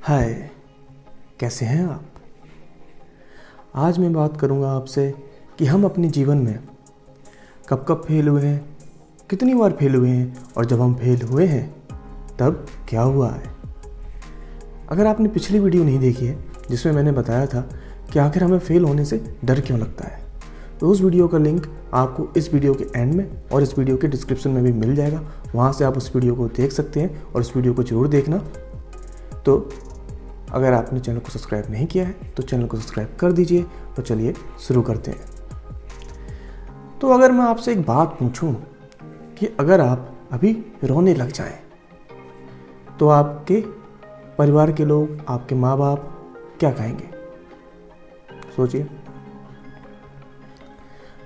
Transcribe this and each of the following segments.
हाय, कैसे हैं आप। आज मैं बात करूंगा आपसे कि हम अपने जीवन में कब कब फेल हुए हैं, कितनी बार फेल हुए हैं और जब हम फेल हुए हैं तब क्या हुआ है। अगर आपने पिछली वीडियो नहीं देखी है जिसमें मैंने बताया था कि आखिर हमें फेल होने से डर क्यों लगता है, तो उस वीडियो का लिंक आपको इस वीडियो के एंड में और इस वीडियो के डिस्क्रिप्शन में भी मिल जाएगा। वहाँ से आप उस वीडियो को देख सकते हैं और उस वीडियो को ज़रूर देखना। तो अगर आपने चैनल को सब्सक्राइब नहीं किया है तो चैनल को सब्सक्राइब कर दीजिए। तो चलिए शुरू करते हैं। तो अगर मैं आपसे एक बात पूछूं कि अगर आप अभी रोने लग जाएं तो आपके परिवार के लोग, आपके माँ बाप क्या कहेंगे, सोचिए।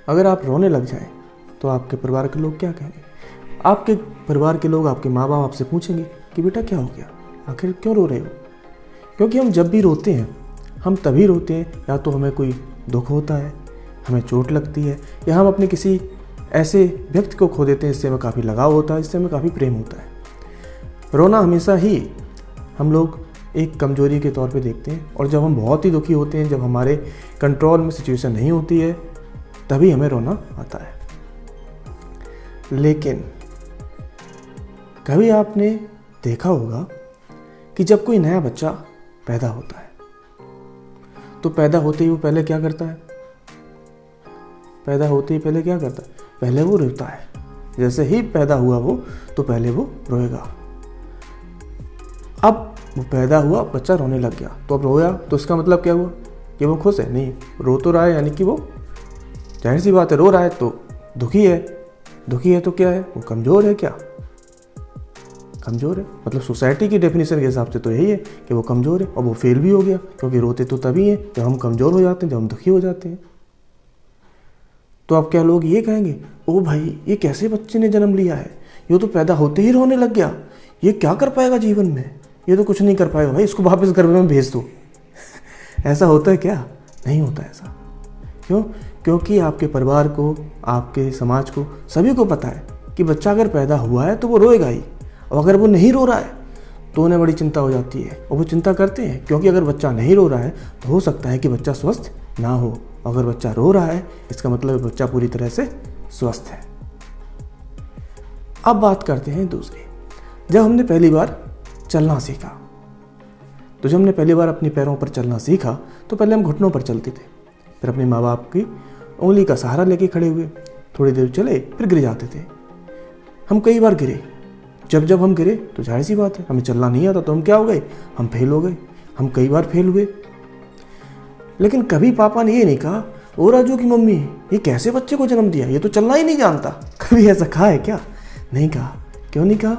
अगर आप रोने लग जाएं तो आपके परिवार के लोग क्या कहेंगे। आपके परिवार के लोग, आपके माँ बाप आपसे पूछेंगे कि बेटा क्या हो गया, आखिर क्यों रो रहे हो। क्योंकि हम जब भी रोते हैं हम तभी रोते हैं या तो हमें कोई दुख होता है, हमें चोट लगती है, या हम अपने किसी ऐसे व्यक्ति को खो देते हैं जिससे हमें काफ़ी लगाव होता है, जिससे हमें काफ़ी प्रेम होता है। रोना हमेशा ही हम लोग एक कमजोरी के तौर पे देखते हैं, और जब हम बहुत ही दुखी होते हैं, जब हमारे कंट्रोल में सिचुएशन नहीं होती है, तभी हमें रोना आता है। लेकिन कभी आपने देखा होगा कि जब कोई नया बच्चा पैदा होता है तो पैदा होते ही वो पहले क्या करता है, पहले वो रोता है। जैसे ही पैदा हुआ वो, तो पहले वो रोएगा। अब वो पैदा हुआ, बच्चा रोने लग गया, तो अब रोया तो इसका मतलब क्या हुआ कि वो खुश है? नहीं, रो तो रहा है, यानी कि वो, जाहिर सी बात है, रो रहा है तो दुखी है। दुखी है तो क्या है, वो कमज़ोर है। क्या कमज़ोर है? मतलब सोसाइटी की डेफिनेशन के हिसाब से तो यही है कि वो कमज़ोर है, और वो फेल भी हो गया। क्योंकि रोते तो तभी हैं जब हम कमज़ोर हो जाते हैं, जब हम दुखी हो जाते हैं। तो अब क्या लोग ये कहेंगे, ओ भाई ये कैसे बच्चे ने जन्म लिया है, ये तो पैदा होते ही रोने लग गया, ये क्या कर पाएगा जीवन में, ये तो कुछ नहीं कर पाएगा, भाई इसको वापस घर में भेज दो। ऐसा होता है क्या? नहीं होता ऐसा। क्यों? क्योंकि आपके परिवार को, आपके समाज को, सभी को पता है कि बच्चा अगर पैदा हुआ है तो वो रोएगा ही, और अगर वो नहीं रो रहा है तो उन्हें बड़ी चिंता हो जाती है, और वो चिंता करते हैं। क्योंकि अगर बच्चा नहीं रो रहा है तो हो सकता है कि बच्चा स्वस्थ ना हो, अगर बच्चा रो रहा है इसका मतलब बच्चा पूरी तरह से स्वस्थ है। अब बात करते हैं दूसरी। जब हमने पहली बार चलना सीखा, तो जब हमने पहली बार अपने पैरों पर चलना सीखा तो पहले हम घुटनों पर चलते थे, फिर अपने माँ बाप की उंगली का सहारा लेके खड़े हुए, थोड़ी देर चले, फिर गिर जाते थे। हम कई बार गिरे। जब हम गिरे तो जाहिर सी बात है हमें चलना नहीं आता, तो हम क्या हो गए, हम फेल हो गए। हम कई बार फेल हुए। लेकिन कभी पापा ने ये नहीं कहा, ओ राजू की मम्मी ये कैसे बच्चे को जन्म दिया, ये तो चलना ही नहीं जानता। कभी ऐसा कहा है क्या? नहीं कहा। क्यों नहीं कहा?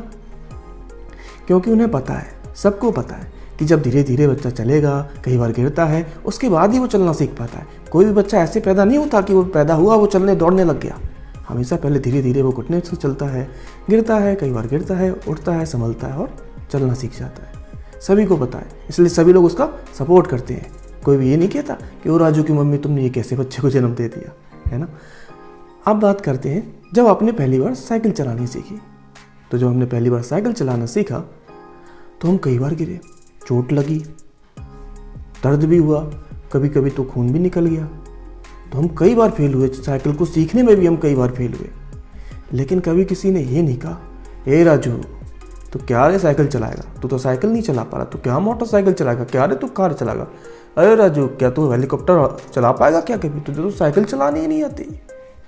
क्योंकि उन्हें पता है, सबको पता है कि जब धीरे धीरे बच्चा चलेगा, कई बार गिरता है, उसके बाद ही वो चलना सीख पाता है। कोई भी बच्चा ऐसे पैदा नहीं होता कि वो पैदा हुआ वो चलने दौड़ने लग गया। हमेशा पहले धीरे धीरे वो घुटने से चलता है, गिरता है, कई बार गिरता है, उठता है, संभलता है और चलना सीख जाता है। सभी को पता है, इसलिए सभी लोग उसका सपोर्ट करते हैं। कोई भी ये नहीं कहता कि ओ राजू की मम्मी तुमने ये कैसे बच्चे को जन्म दे दिया, है ना। अब बात करते हैं जब आपने पहली बार साइकिल चलानी सीखी। तो जब हमने पहली बार साइकिल चलाना सीखा तो हम कई बार गिरे, चोट लगी, दर्द भी हुआ, कभी कभी तो खून भी निकल गया। तो हम कई बार फेल हुए, साइकिल को सीखने में भी हम कई बार फेल हुए। लेकिन कभी किसी ने ये नहीं कहा, ए राजू तो क्या रे साइकिल चलाएगा, तू तो साइकिल नहीं चला पा रहा, तो क्या मोटरसाइकिल चलाएगा, क्या रे तू कार चलाएगा, अरे राजू क्या तू हेलीकॉप्टर चला पाएगा, क्या कभी तुझे तो साइकिल चलानी ही नहीं आती।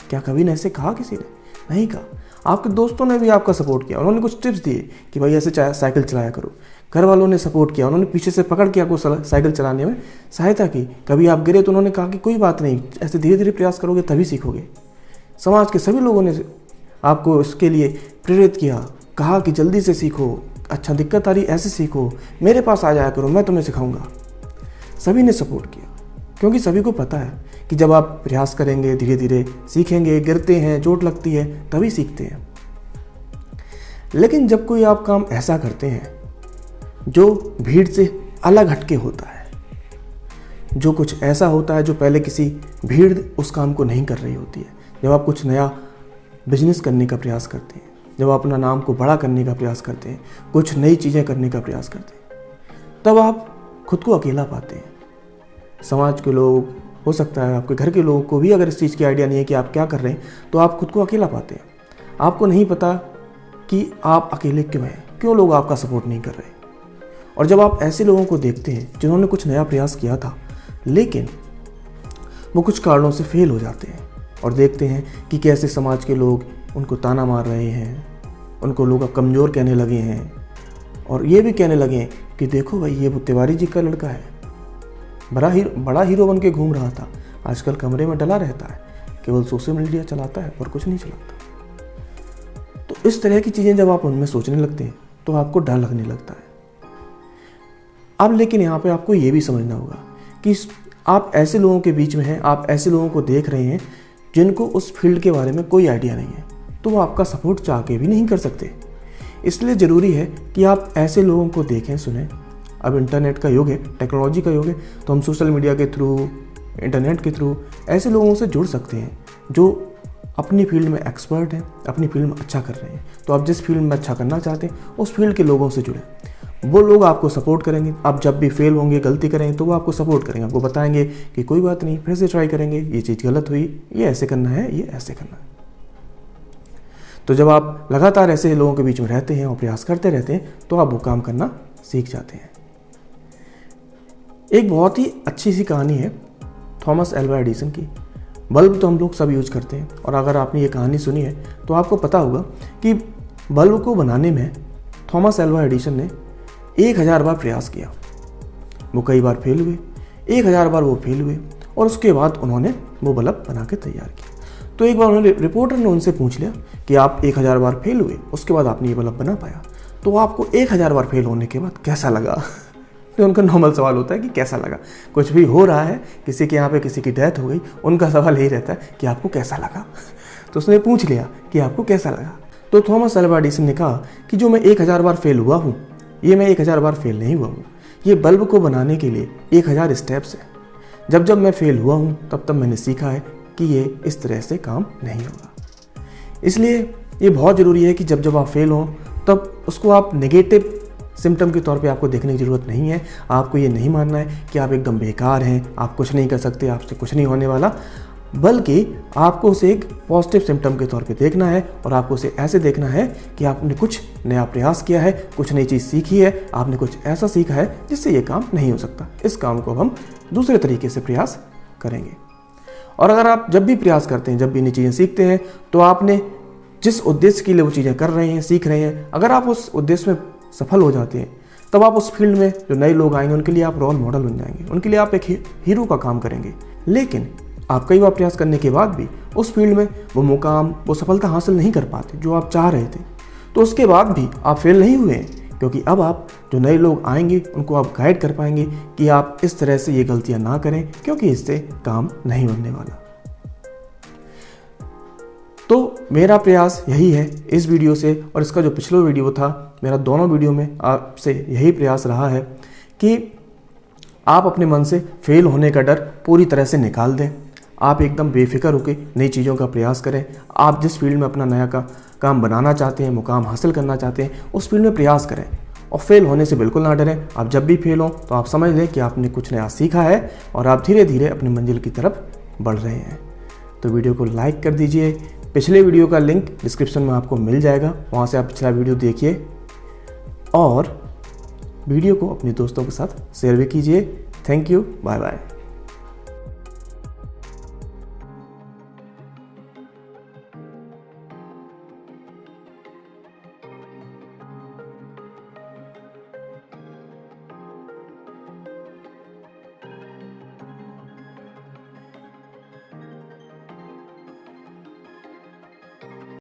क्या कभी ने ऐसे कहा किसी ने? नहीं कहा। आपके दोस्तों ने भी आपका सपोर्ट किया, उन्होंने कुछ टिप्स दिए कि भाई ऐसे साइकिल चलाया करो। घर वालों ने सपोर्ट किया, उन्होंने पीछे से पकड़ के आपको साइकिल चलाने में सहायता की। कभी आप गिरे तो उन्होंने कहा कि कोई बात नहीं, ऐसे धीरे धीरे प्रयास करोगे तभी सीखोगे। समाज के सभी लोगों ने आपको इसके लिए प्रेरित किया, कहा कि जल्दी से सीखो, अच्छा दिक्कत आ रही ऐसे सीखो, मेरे पास आ जाया करो, मैं तुम्हें सिखाऊंगा। सभी ने सपोर्ट किया, क्योंकि सभी को पता है कि जब आप प्रयास करेंगे, धीरे धीरे सीखेंगे, गिरते हैं, चोट लगती है, तभी सीखते हैं। लेकिन जब कोई आप काम ऐसा करते हैं जो भीड़ से अलग हटके होता है, जो कुछ ऐसा होता है जो पहले किसी भीड़ उस काम को नहीं कर रही होती है, जब आप कुछ नया बिजनेस करने का प्रयास करते हैं, जब आप अपना नाम को बड़ा करने का प्रयास करते हैं, कुछ नई चीज़ें करने का प्रयास करते हैं, तब आप खुद को अकेला पाते हैं। समाज के लोग, हो सकता है आपके घर के लोगों को भी अगर इस चीज़ की आइडिया नहीं है कि आप क्या कर रहे हैं, तो आप खुद को अकेला पाते हैं। आपको नहीं पता कि आप अकेले क्यों हैं, क्यों लोग आपका सपोर्ट नहीं कर रहे। और जब आप ऐसे लोगों को देखते हैं जिन्होंने कुछ नया प्रयास किया था लेकिन वो कुछ कारणों से फेल हो जाते हैं, और देखते हैं कि कैसे समाज के लोग उनको ताना मार रहे हैं, उनको लोग अब कमज़ोर कहने लगे हैं, और ये भी कहने लगे हैं कि देखो भाई ये वो तिवारी जी का लड़का है, बड़ा हीरो बन के घूम रहा था, आजकल कमरे में डला रहता है, केवल सोशल मीडिया चलाता है और कुछ नहीं चलाता। तो इस तरह की चीज़ें जब आप उनमें सोचने लगते हैं तो आपको डर लगने लगता है। अब लेकिन यहाँ पे आपको ये भी समझना होगा कि आप ऐसे लोगों के बीच में हैं, आप ऐसे लोगों को देख रहे हैं जिनको उस फील्ड के बारे में कोई आइडिया नहीं है, तो वो आपका सपोर्ट चाह के भी नहीं कर सकते। इसलिए ज़रूरी है कि आप ऐसे लोगों को देखें, सुनें। अब इंटरनेट का युग है, टेक्नोलॉजी का युग है, तो हम सोशल मीडिया के थ्रू, इंटरनेट के थ्रू ऐसे लोगों से जुड़ सकते हैं जो अपनी फील्ड में एक्सपर्ट हैं, अपनी फील्ड में अच्छा कर रहे हैं। तो आप जिस फील्ड में अच्छा करना चाहते हैं उस फील्ड के लोगों से जुड़ें। वो लोग आपको सपोर्ट करेंगे। आप जब भी फेल होंगे, गलती करेंगे, तो वो आपको सपोर्ट करेंगे, आपको बताएंगे कि कोई बात नहीं, फिर से ट्राई करेंगे, ये चीज़ गलत हुई, ये ऐसे करना है, ये ऐसे करना है। तो जब आप लगातार ऐसे लोगों के बीच में रहते हैं और प्रयास करते रहते हैं तो आप वो काम करना सीख जाते हैं। एक बहुत ही अच्छी सी कहानी है थॉमस एल्वा एडिसन की। बल्ब तो हम लोग सब यूज करते हैं, और अगर आपने ये कहानी सुनी है तो आपको पता होगा कि बल्ब को बनाने में थॉमस एल्वा एडिसन ने 1000 बार प्रयास किया। वो कई बार फेल हुए, 1000 बार वो फेल हुए, और उसके बाद उन्होंने वो बल्ब बना के तैयार किया। तो एक बार उन्होंने, रिपोर्टर ने उनसे पूछ लिया कि आप 1000 बार फेल हुए, उसके बाद आपने ये बल्ब बना पाया, तो आपको 1000 बार फेल होने के बाद कैसा लगा? तो उनका नॉर्मल सवाल होता है कि कैसा लगा। कुछ भी हो रहा है, किसी के यहाँ पे किसी की डेथ हो गई, उनका सवाल यही रहता है कि आपको कैसा लगा। तो उसने पूछ लिया कि आपको कैसा लगा। तो थॉमस एल्वा एडिसन ने कहा कि जो मैं 1000 बार फेल हुआ हूँ, ये मैं 1000 बार फेल नहीं हुआ हूँ, ये बल्ब को बनाने के लिए 1000 स्टेप्स हैं। जब जब मैं फेल हुआ हूँ तब मैंने सीखा है कि ये इस तरह से काम नहीं होगा। इसलिए ये बहुत ज़रूरी है कि जब जब आप फेल हों तब उसको आप नेगेटिव सिम्टम के तौर पे आपको देखने की ज़रूरत नहीं है। आपको ये नहीं मानना है कि आप एकदम बेकार हैं, आप कुछ नहीं कर सकते, आपसे कुछ नहीं होने वाला, बल्कि आपको उसे एक पॉजिटिव सिम्टम के तौर पे देखना है, और आपको उसे ऐसे देखना है कि आपने कुछ नया प्रयास किया है, कुछ नई चीज़ सीखी है, आपने कुछ ऐसा सीखा है जिससे ये काम नहीं हो सकता। इस काम को अब हम दूसरे तरीके से प्रयास करेंगे। और अगर आप जब भी प्रयास करते हैं, जब भी नई चीज़ें सीखते हैं, तो आपने जिस उद्देश्य के लिए वो चीज़ें कर रहे हैं, सीख रहे हैं, अगर आप उस उद्देश्य में सफल हो जाते हैं, तब आप उस फील्ड में जो नए लोग आएंगे उनके लिए आप रोल मॉडल बन जाएंगे, उनके लिए आप एक हीरो का काम करेंगे। लेकिन आप कई बार प्रयास करने के बाद भी उस फील्ड में वो मुकाम, वो सफलता हासिल नहीं कर पाते जो आप चाह रहे थे, तो उसके बाद भी आप फेल नहीं हुए हैं, क्योंकि अब आप जो नए लोग आएंगे उनको आप गाइड कर पाएंगे कि आप इस तरह से ये गलतियां ना करें, क्योंकि इससे काम नहीं बनने वाला। तो मेरा प्रयास यही है इस वीडियो से, और इसका जो पिछला वीडियो था, मेरा दोनों वीडियो में आपसे यही प्रयास रहा है कि आप अपने मन से फेल होने का डर पूरी तरह से निकाल दें। आप एकदम बेफिक्र होकर नई चीज़ों का प्रयास करें। आप जिस फील्ड में अपना नया काम बनाना चाहते हैं, मुकाम हासिल करना चाहते हैं, उस फील्ड में प्रयास करें, और फेल होने से बिल्कुल ना डरें। आप जब भी फेल हों तो आप समझ लें कि आपने कुछ नया सीखा है और आप धीरे धीरे अपनी मंजिल की तरफ बढ़ रहे हैं। तो वीडियो को लाइक कर दीजिए। पिछले वीडियो का लिंक डिस्क्रिप्शन में आपको मिल जाएगा, वहाँ से आप पिछला वीडियो देखिए, और वीडियो को अपने दोस्तों के साथ शेयर भी कीजिए। Thank you, bye bye.